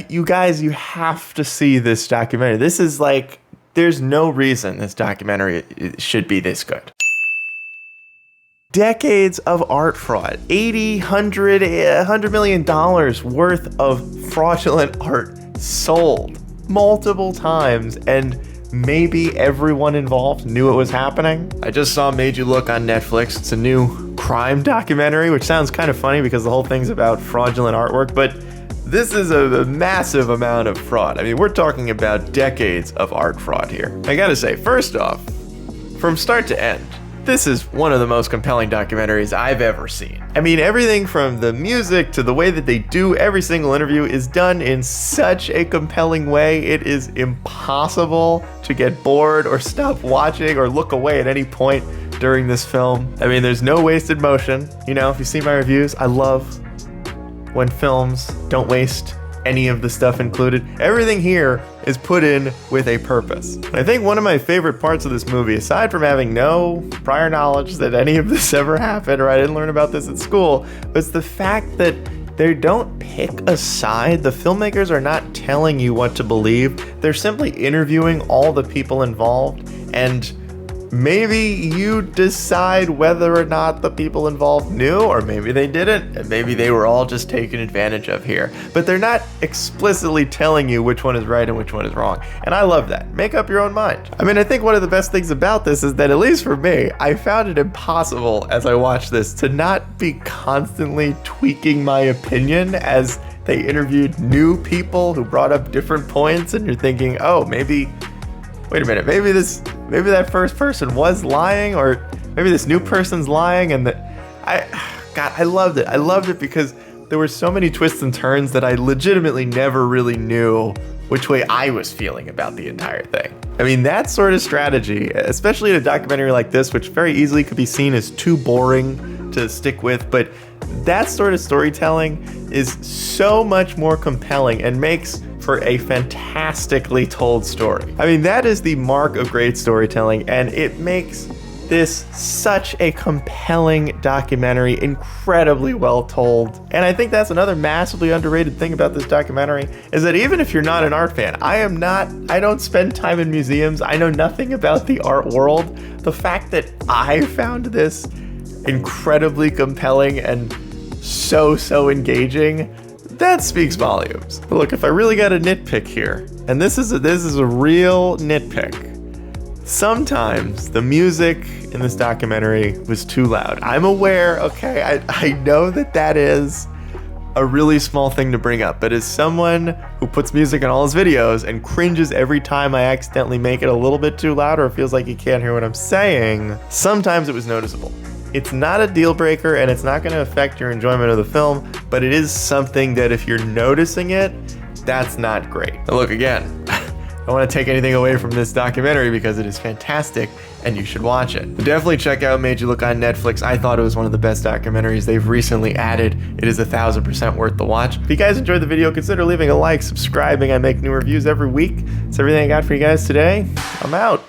You guys, you have to see this documentary. This is like, there's no reason this documentary should be this good. Decades of art fraud, $100 million worth of fraudulent art sold multiple times, and maybe everyone involved knew it was happening. I just saw Made You Look on Netflix. It's a new crime documentary, which sounds kind of funny because the whole thing's about fraudulent artwork, but this is a massive amount of fraud. I mean, we're talking about decades of art fraud here. I gotta say, first off, from start to end, this is one of the most compelling documentaries I've ever seen. I mean, everything from the music to the way that they do every single interview is done in such a compelling way. It is impossible to get bored or stop watching or look away at any point during this film. I mean, there's no wasted motion. You know, if you see my reviews, I love when films don't waste any of the stuff included. Everything here is put in with a purpose. I think one of my favorite parts of this movie, aside from having no prior knowledge that any of this ever happened, or I didn't learn about this at school, was the fact that they don't pick a side. The filmmakers are not telling you what to believe. They're simply interviewing all the people involved, and maybe you decide whether or not the people involved knew, or maybe they didn't, and maybe they were all just taken advantage of here. But they're not explicitly telling you which one is right and which one is wrong. And I love that. Make up your own mind. I mean, I think one of the best things about this is that, at least for me, I found it impossible as I watched this to not be constantly tweaking my opinion as they interviewed new people who brought up different points, and you're thinking, oh, maybe, wait a minute, maybe that first person was lying, or maybe this new person's lying, and I loved it. I loved it because there were so many twists and turns that I legitimately never really knew which way I was feeling about the entire thing. I mean, that sort of strategy, especially in a documentary like this, which very easily could be seen as too boring to stick with, but that sort of storytelling is so much more compelling and makes for a fantastically told story. I mean, that is the mark of great storytelling, and it makes this such a compelling documentary, incredibly well told. And I think that's another massively underrated thing about this documentary, is that even if you're not an art fan, I don't spend time in museums, I know nothing about the art world. The fact that I found this incredibly compelling and so engaging, that speaks volumes. But look, if I really got a nitpick here, and this is a real nitpick, sometimes the music in this documentary was too loud. I'm aware, okay, I know that is a really small thing to bring up, but as someone who puts music in all his videos and cringes every time I accidentally make it a little bit too loud or it feels like you can't hear what I'm saying, sometimes it was noticeable. It's not a deal breaker, and it's not going to affect your enjoyment of the film, but it is something that if you're noticing it, that's not great. Now look, again, I don't want to take anything away from this documentary because it is fantastic and you should watch it. But definitely check out Made You Look on Netflix. I thought it was one of the best documentaries they've recently added. It is 1000% worth the watch. If you guys enjoyed the video, consider leaving a like, subscribing. I make new reviews every week. That's everything I got for you guys today. I'm out.